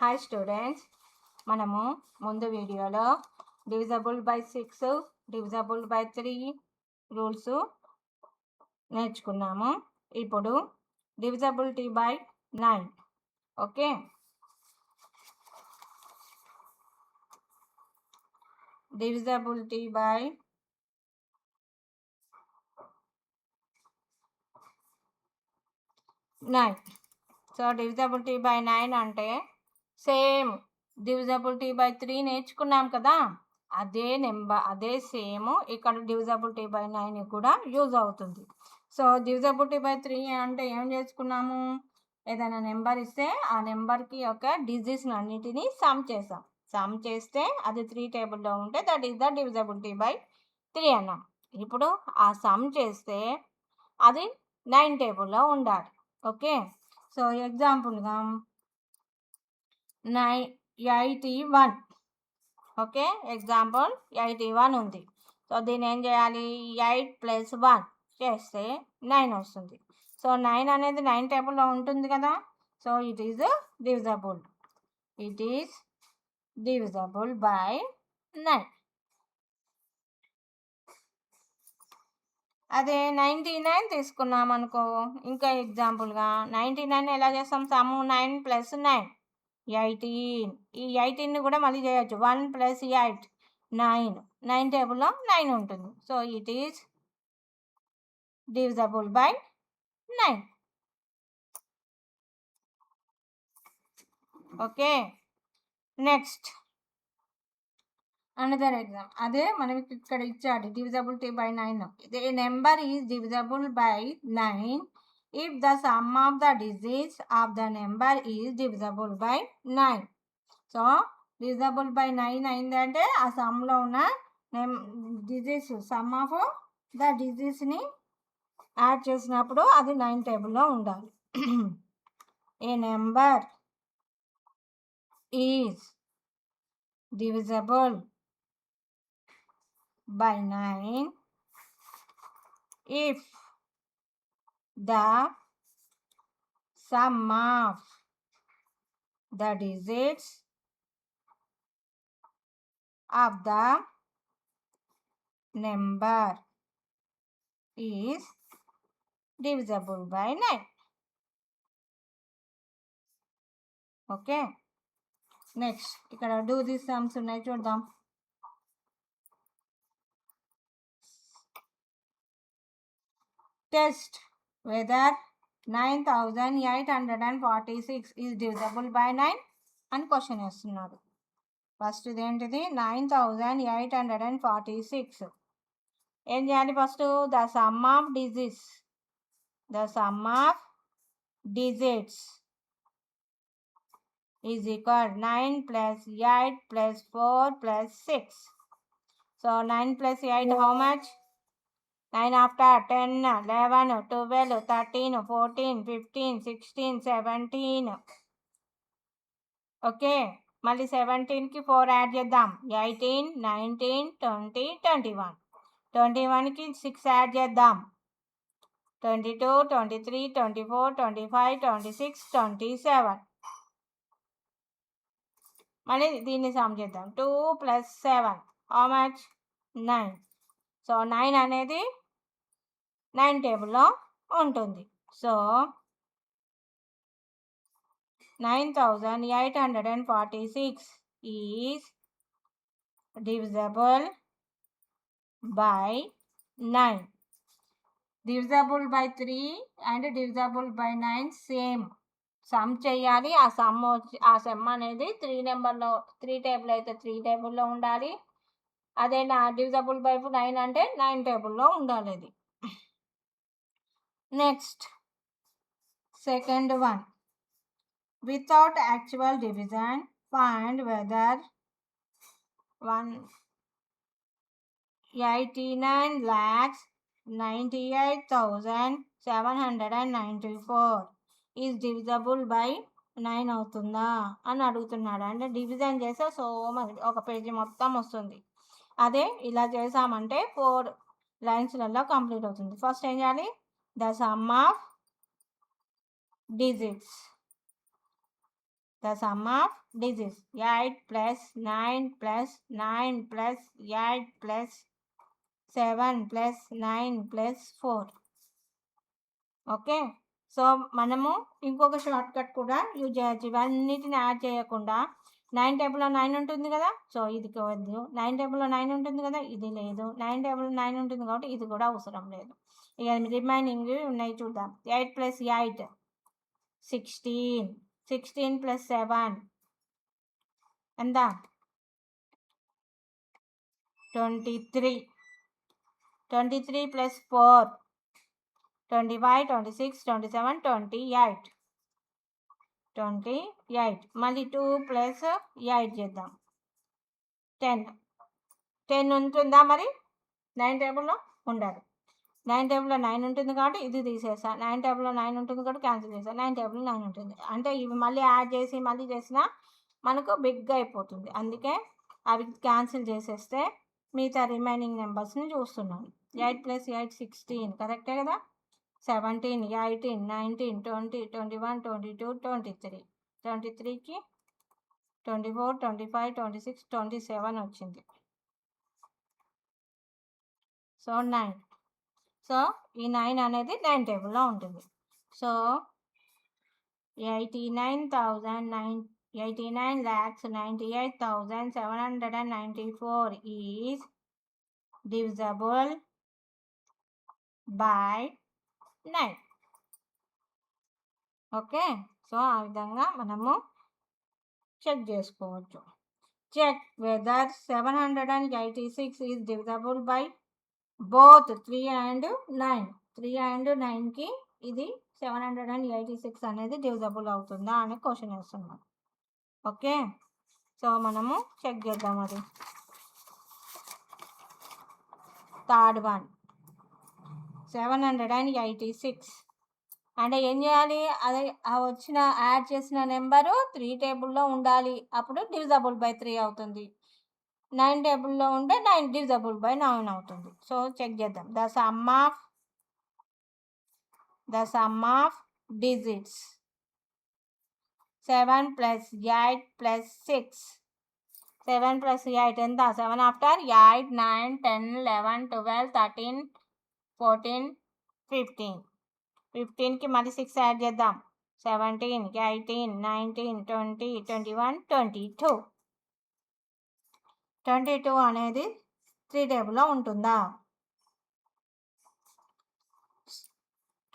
Hi students, మనము ముందు వీడియోలో divisible by 6, divisible by 3 rules నేర్చుకున్నాము. ఇప్పుడు divisibility by 9. Okay, divisibility by 9. So divisibility by 9 అంటే సేమ్ డివిజబిలిటీ బై 3 నేర్చుకున్నాం కదా, అదే సేమ్ ఇక్కడ డివిజబిలిటీ బై 9 కూడా యూజ్ అవుతుంది. సో డివిజబిలిటీ బై 3 అంటే ఏం చేసుకున్నాము, ఏదైనా నెంబర్ ఇస్తే ఆ నెంబర్కి యొక్క డిజిట్స్ అన్నిటినీ సమ్ చేస్తే అది 3 టేబుల్లో ఉంటే that is the divisibility by 3 అన్నాం. ఇప్పుడు ఆ సమ్ చేస్తే అది 9 టేబుల్లో ఉండాలి. ఓకే, సో ఎగ్జాంపుల్గా 81. ఓకే, ఎగ్జాంపుల్ 81 ఉంది. సో దీన్ని ఏం చేయాలి, 8 + 1 చేస్తే 9 వస్తుంది. సో 9 అనేది 9 టేబుల్లో ఉంటుంది కదా, so it is divisible by 9. అదే 99 తీసుకున్నాం అనుకో, ఇంకా ఎగ్జాంపుల్గా 99 ఎలా చేస్తాం, సమ్ 9 + 9 18. ఈ 18ని కూడా మళ్ళీ చేయొచ్చు, 1 + 8 9 టేబుల్లో 9 ఉంటుంది. So it is divisible by 9. Okay, next another exam. అదే మనకి ఇక్కడ ఇచ్చాడు divisibility by 9. The number is divisible by 9 if the sum of the digits of the number is divisible by 9. So divisible by 9 అయిందంటే ఆ సమ్లో ఉన్న digits, sum of the డిజిట్స్ని add చేసినప్పుడు అది 9 టేబుల్లో ఉండాలి. A number is divisible by 9 if the sum of the digits of the number is divisible by 9. Okay, next ఇక్కడ డూ దిస్ సమ్స్ ఉన్నాయి, చూద్దాం. Test weather 9846 is divisible by 9 అని question వేస్తున్నాడు. ఫస్ట్ ఇదేంటిది, 9846. ఏం చేయాలి, first the sum of digits is equal 9 + 8 + 4 + 6. So 9 + 8 how much, 9 after 10, 11, 12, 13, 14, 15, 16, 17. Okay, మళ్ళీ 17కి 4 add చేద్దాం, 18, 19, 20, 21. 21కి 6 యాడ్ చేద్దాం, 22, 23, 24, 25, 26, 27. మళ్ళీ దీన్ని సమ్ చేద్దాం, 2 + 7 హౌ మచ్, 9. సో 9 అనేది 9 టేబుల్లో ఉంటుంది. So 9846 is divisible by 9. divisible by 3 and divisible by 9 same. Some చేయాలి, ఆ సమ్ అనేది 3 టేబుల్ అయితే 3 టేబుల్లో ఉండాలి. అదే డివిజబుల్ బై 9 అంటే 9 టేబుల్లో ఉండాలి అది. Next second one, without actual division find weather 189,98,794 is divisible by 9 అవుతుందా అని అడుగుతున్నాడు. అంటే డివిజన్ చేస్తే ఒక పేజీ మొత్తం వస్తుంది. అదే ఇలా చేసామంటే 4 లైన్స్లలో కంప్లీట్ అవుతుంది. ఫస్ట్ ఏం చేయాలి, the sum of digits the sum of digits 8 plus 9 plus 9 plus 8 plus 7 plus 9 plus 4. Okay. So మనము ఇంకొక షార్ట్ కట్ కూడా యూజ్ చేయొచ్చు. ఇవన్నిటిని యాడ్ చేయకుండా 9 టేబుల్లో 9 ఉంటుంది కదా, సో ఇది వద్దు. 9 టేబుల్లో 9 ఉంటుంది కదా, ఇది లేదు. 9 టేబుల్లో 9 ఉంటుంది కాబట్టి ఇది కూడా అవసరం లేదు. ఇక రిమైనింగ్ ఉన్నాయి చూద్దాం. 8 ప్లస్ 8 16. 16 ప్లస్ 7 ఎంత? 23. 23 ప్లస్ 4 25, 26, 27, 28. 28. మళ్ళీ 2 ప్లస్ 8 చేద్దాం. 10. 10 ఉంటుందా మరి 9 టేబుల్లో? ఉండదు. 9 టేబుల్లో 9 ఉంటుంది కాబట్టి ఇది తీసేసా. 9 టేబుల్లో 9 ఉంటుంది కాబట్టి క్యాన్సిల్ చేసా. 9 టేబుల్లో 9 ఉంటుంది. అంటే ఇవి మళ్ళీ యాడ్ చేసి మళ్ళీ చేసినా మనకు బిగ్గా అయిపోతుంది. అందుకే అవి క్యాన్సిల్ చేసేస్తే మిగతా రిమైనింగ్ నెంబర్స్ని చూస్తున్నాను. 8 ప్లస్ 8 16 కరెక్టే కదా. 17, 18, 19, 20, 21, 22, 23. 23కి 24, 25, 26, 27 వచ్చింది. సో 9. సో ఈ 9 అనేది 9 టేబుల్లో ఉంటుంది. So 89,98,794 is divisible by 9. Okay. So ఆ విధంగా మనము చెక్ చేసుకోవచ్చు. Check whether 786 is divisible by both 3 and 9. 3 and 9కి ఇది 786 అనేది డివిజబుల్ అవుతుందా అని క్వశ్చన్ వేస్తున్నాం. ఓకే. సో మనము చెక్ చేద్దాం. అది థర్డ్ వన్ 786 అంటే ఏం చేయాలి? అదే వచ్చిన యాడ్ చేసిన నెంబరు 3 టేబుల్లో ఉండాలి. అప్పుడు డివిజబుల్ బై 3 అవుతుంది. 9 టేబుల్లో ఉంటే 9 డివిజబుల్ బై 9 అవుతుంది. సో చెక్ చేద్దాం. The sum of digits 7 plus 8 plus 6. 7 plus 8 ఎంత? 7 ఆఫ్టర్ 8, 9, 10, 11, 12, 13, 14, 15. 15కి మళ్ళీ 6 యాడ్ చేద్దాం. 17, 18, 19, 20, 21, 22. 22 అనేది 3 టేబుల్లో ఉంటుందా?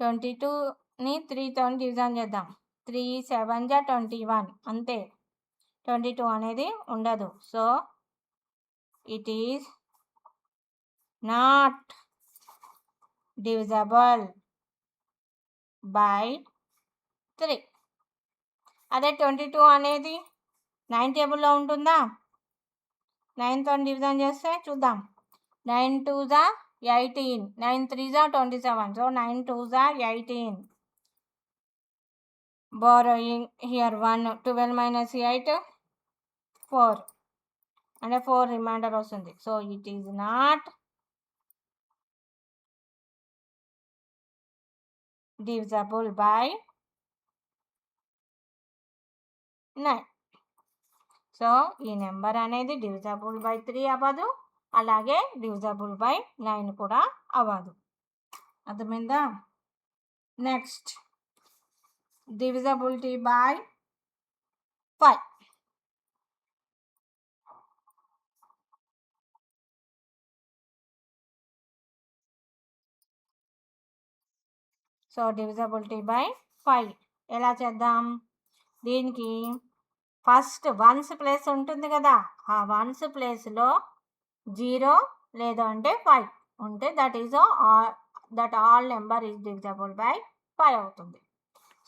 22ని 3తో డివిజన్ చేద్దాం. 3 7 21 అంతే. 22 అనేది ఉండదు. So it is not divisible by 3. అదే 22 అనేది 9 టేబుల్లో ఉంటుందా? 9తో డివిజన్ చేస్తే చూద్దాం. 9 2s 18, 9 3s 27. So 9 2s 18. borrowing here 1, 12 minus 8 4 అంటే 4 రిమైండర్ వస్తుంది. So it is not divisible by 9. So ఈ నెంబర్ అనేది డివిజబుల్ బై 3 అవ్వదు, అలాగే డివిజబుల్ బై 9 కూడా అవ్వదు. అర్థమైందా? Next divisibility by 5. So divisibility by 5 ఎలా చేద్దాం? దీనికి ఫస్ట్ వన్స్ ప్లేస్ ఉంటుంది కదా, ఆ వన్స్ ప్లేస్లో 0 లేదంటే 5 ఉంటే that all number is divisible by 5 అవుతుంది.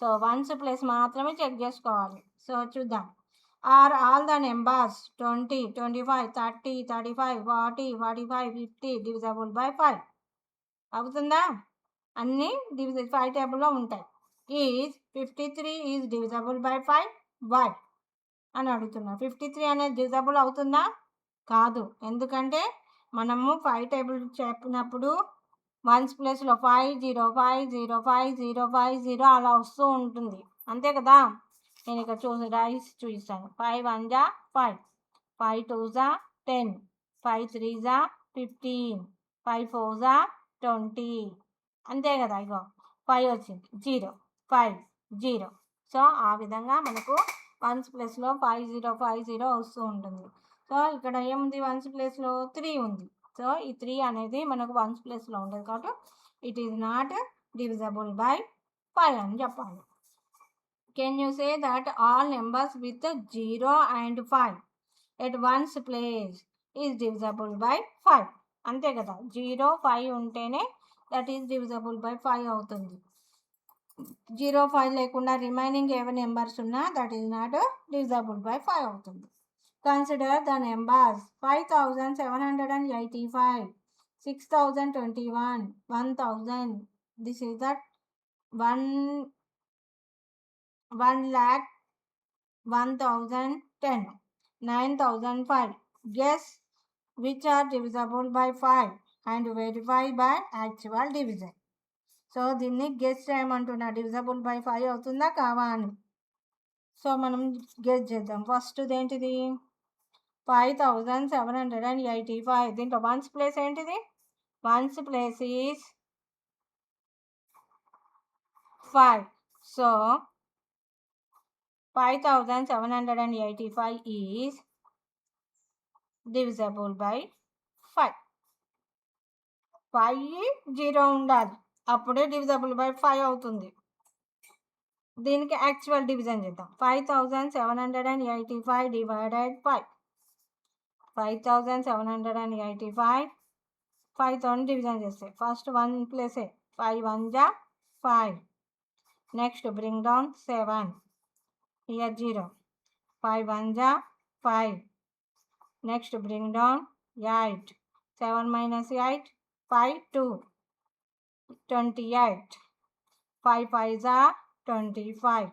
సో వన్స్ ప్లేస్ మాత్రమే చెక్ చేసుకోవాలి. సో చూద్దాం. Are all the numbers 20, 25, 30, 35, 40, 45, 50 divisible by 5 అవుతుందా? అన్నీ 5 టేబుల్లో ఉంటాయి. Is 53 is divisible by 5 why అని అడుగుతున్నా. 53 అనేది డివిజబుల్ అవుతుందా? కాదు. ఎందుకంటే మనము 5 టేబుల్ చెప్పినప్పుడు వన్స్ ప్లేస్లో 5 0 5 0 5 0 5 0 అలా వస్తూ ఉంటుంది, అంతే కదా. నేను ఇక్కడ రాసి చూపిస్తాను. 5 1 జా 5, 5 2 జా 10, 5 3 జా 15, 5 4 జా 20. అంతే కదా. ఇగో 5 వచ్చింది, 0 5 0. సో ఆ విధంగా మనకు వన్స్ ప్లేస్లో 5050 వస్తూ ఉంటుంది. సో ఇక్కడ ఏముంది, వన్స్ ప్లేస్లో 3 ఉంది. సో ఈ 3 అనేది మనకు వన్స్ ప్లేస్లో ఉండదు కాబట్టి it is not divisible by 5 అని చెప్పాలి. Can you say that all numbers with 0 and 5 at ones place is divisible by 5? అంతే కదా, 0 5 ఉంటేనే దట్ ఈజ్ డివిజబుల్ బై 5 అవుతుంది. 0 5 లేకుండా రిమైనింగ్ ఏవైనా నెంబర్స్ ఉన్నా that is not divisible by 5 అవుతుంది. Consider the numbers 5785, 6021, 1000. This is that 1,01,010, 9,005. Guess which are divisible by 5 and verify by actual division. So దీన్ని guess చేయమంటున్నా, divisible by 5 అవుతుందా కావా అని. So మనం గెస్ చేద్దాం. ఫస్ట్ ఏంటిది, 5785. దీంట్లో వన్స్ ప్లేస్ ఏంటిది, ones place is 5. So 5785 is divisible by 5. 5 0 ఉండాలి, అప్పుడే డివిజబుల్ బై 5 అవుతుంది. దీనికి యాక్చువల్ డివిజన్ చేద్దాం. 5785 డివైడెడ్ 5. 5785 5తో డివిజన్ చేస్తే ఫస్ట్ 1 ప్లేసే, 5 1 జా 5. Next bring down 7, here 0, 5 1 ja 5. Next bring down 8, 7 minus 8 5 2, 28. 5 5 ja 25.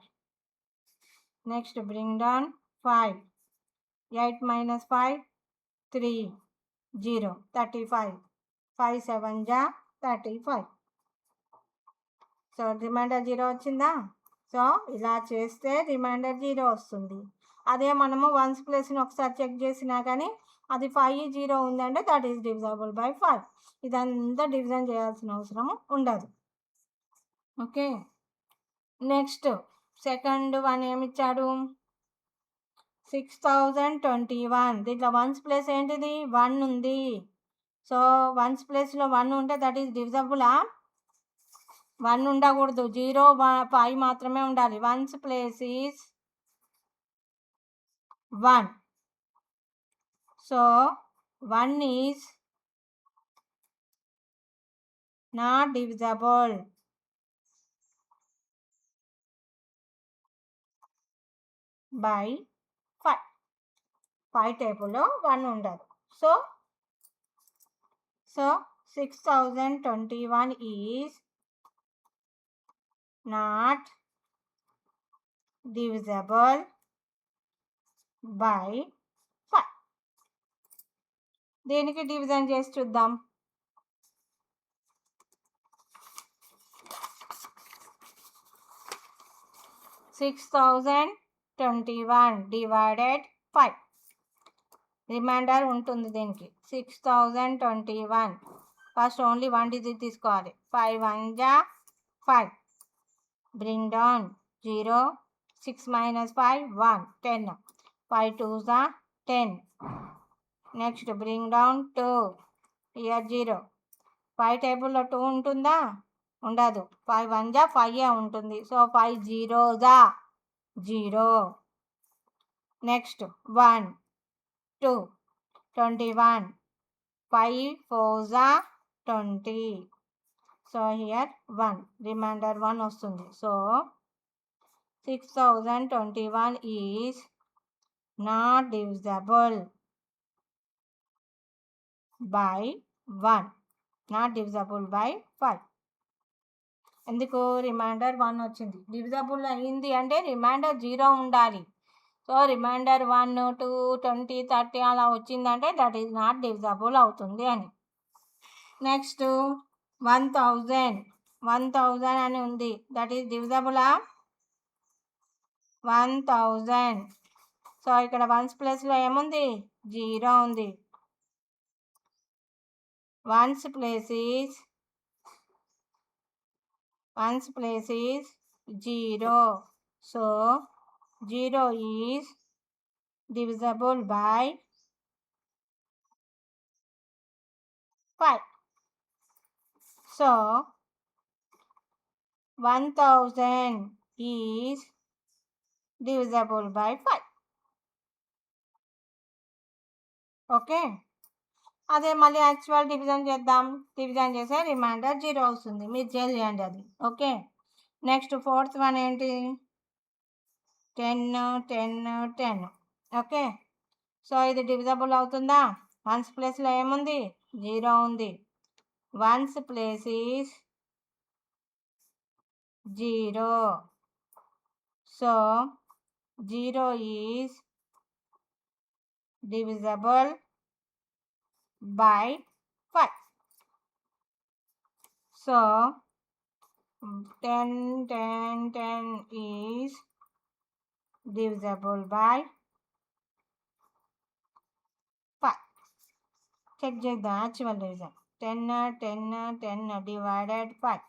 Next bring down 5, 8 minus 5 3 0, 35. 5 7 ja 35. So remainder 0 వచ్చిందా. So ఇలా చేస్తే రిమైండర్ 0 వస్తుంది. అదే మనము వన్స్ ప్లేస్ని ఒకసారి చెక్ చేసినా కానీ అది 5 0 ఉందంటే దట్ ఈస్ డివిజబుల్ బై 5. ఇదంతా డివిజన్ చేయాల్సిన అవసరం ఉండదు. ఓకే, నెక్స్ట్ సెకండ్ వన్ ఏమిచ్చాడు, 6021. దీంట్లో వన్స్ ప్లేస్ ఏంటిది, 1 ఉంది. సో వన్స్ ప్లేస్లో 1 ఉంటే దట్ ఈస్ డివిజబులా, 1 ఉండకూడదు, 0 5 మాత్రమే ఉండాలి. Ones place is 1. So 1 is not divisible by 5. 5 టేబుల్లో 1 ఉండదు. So 6021 is not divisible by 5. దీనికి డివిజన్ చేసి చూద్దాం. 6021 డివైడెడ్ 5. రిమైండర్ ఉంటుంది దీనికి. 6021 ఫస్ట్ ఓన్లీ 1 డిజిట్ తీసుకోవాలి. 5 1 ja 5. Bring down 0, 6 minus 5 1, 10. 5 2 ja 10. Next bring down 2, here 0. 5 టేబుల్లో 2 ఉంటుందా, ఉండదు. 5 1 ja 5 ఉంటుంది. So 5 0 ja 0. Next 1 2, 21. 5 4 ja 20. So here 1, reminder 1 వస్తుంది. So 6021 is not divisible by 1, not divisible by 5. ఎందుకు, రిమైండర్ 1 వచ్చింది. డివిజబుల్ అయింది అంటే రిమైండర్ 0 ఉండాలి. సో రిమైండర్ 1 2 20 30 అలా వచ్చిందంటే దట్ ఈజ్ నాట్ డివిజబుల్ అవుతుంది అని. నెక్స్ట్ 1000 అని ఉంది, దట్ ఈజ్ డివిజబులా, 1000. సో ఇక్కడ వన్స్ ప్లేస్లో ఏముంది? 0 ఉంది. Ones place is 0. So 0 is divisible by 5. So 1000 is divisible by 5. Okay, అదే మళ్ళీ యాక్చువల్ డివిజన్ చేద్దాం. డివిజన్ చేస్తే రిమైండర్ 0 వస్తుంది. మీరు చేయండి అది. ఓకే, నెక్స్ట్ ఫోర్త్ వన్ ఏంటి? 10 10 10. ఓకే, సో ఇది డివిజబుల్ అవుతుందా? వన్స్ ప్లేస్లో ఏముంది? 0 ఉంది. Ones place is 0. So 0 is divisible by 5. So 10 10 10 is divisible by 5. Check the actual division. 10 10 10 divided 5.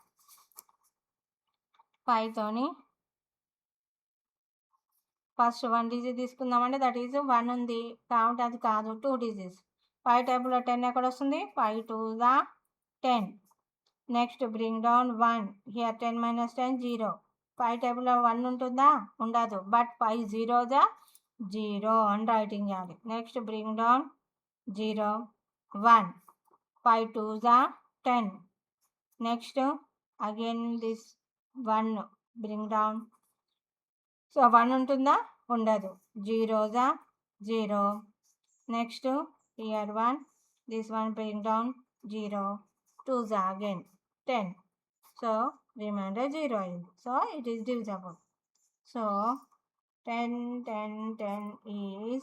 5 తోని ఫస్ట్ 1 డిజిట్ తీసుకుందామంటే దట్ ఈజ్ 1 ఉంది కాబట్టి అది కాదు, 2 డిజిట్స్. 5 టేబుల్లో 10 ఎక్కడ వస్తుంది? 5 2 దా 10. Next bring down 1. హియర్ 10 - 10 0. 5 టేబుల్లో 1 ఉంటుందా? ఉండదు. బట్ 5 0 దా 0 అని రైటింగ్ చేయాలి. Next bring down 0 1. 5 2 దా 10. Next again this 1 bring down. So 1 ఉంటుందా? ఉండదు. 0 దా 0. Next here 1. This 1 bring down 0. 2 దా అగైన్ 10. సో రిమైండర్ 0 అయింది. So it is divisible. So 10 10 10 is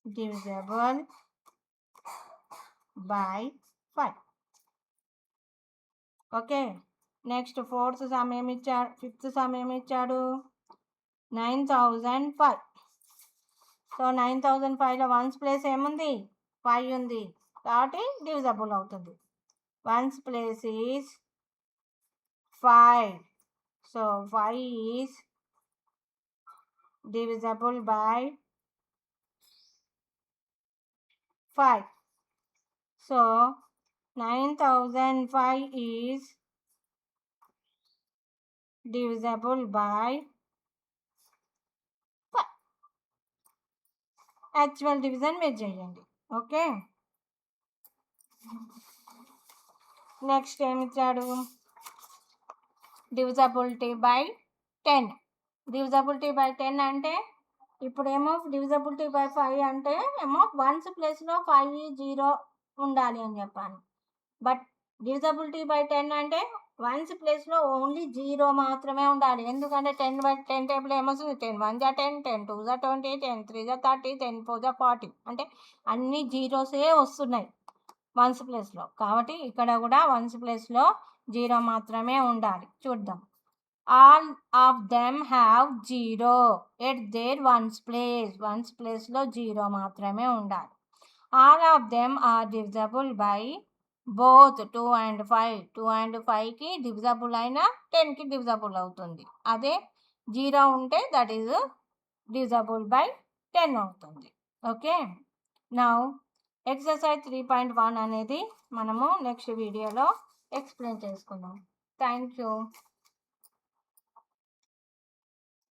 divisible by 5. Okay, next fourth sum ఏమి ఇచ్చాడు? ఫిఫ్త్ సమ్ ఏమి ఇచ్చాడు? 9005. సో 9005లో వన్స్ ప్లేస్ ఏముంది? 5 ఉంది కాబట్టి డివిజబుల్ అవుతుంది. Ones place is 5. So 5 is divisible by 5. So 9005 is divisible by 5. Actual division మీరు చేయండి. ఓకే, నెక్స్ట్ ఏమి ఇచ్చాడు? Divisibility by 10. డివిజబిలిటీ బై 10 అంటే ఇప్పుడేమో డివిజబిలిటీ బై 5 అంటే ఏమో వన్స్ ప్లేస్లో 5 0 ఉండాలి అని చెప్పాను. బట్ డివిజబిలిటీ బై 10 అంటే వన్స్ ప్లేస్లో ఓన్లీ 0 మాత్రమే ఉండాలి. ఎందుకంటే 10 టేబుల్ ఏమొస్తుంది? 10 1 = 10, 10 2 = 20, 10 3 = 30, 10 4 = 40. అంటే అన్ని జీరోసే వస్తున్నాయి వన్స్ ప్లేస్లో. కాబట్టి ఇక్కడ కూడా వన్స్ ప్లేస్లో 0 మాత్రమే ఉండాలి. చూద్దాం. All of them have 0 at their ones place. Ones ప్లేస్లో 0 మాత్రమే ఉండాలి. All of them are divisible by both 2 and 5. 2 and 5కి డివిజబుల్ అయినా 10కి డివిజబుల్ అవుతుంది. అదే 0 ఉంటే దట్ ఈజ్ divisible by 10 అవుతుంది. ఓకే, నౌ ఎక్సర్సైజ్ 3.1 అనేది మనము నెక్స్ట్ వీడియోలో ఎక్స్ప్లెయిన్ చేసుకుందాం. Thank you.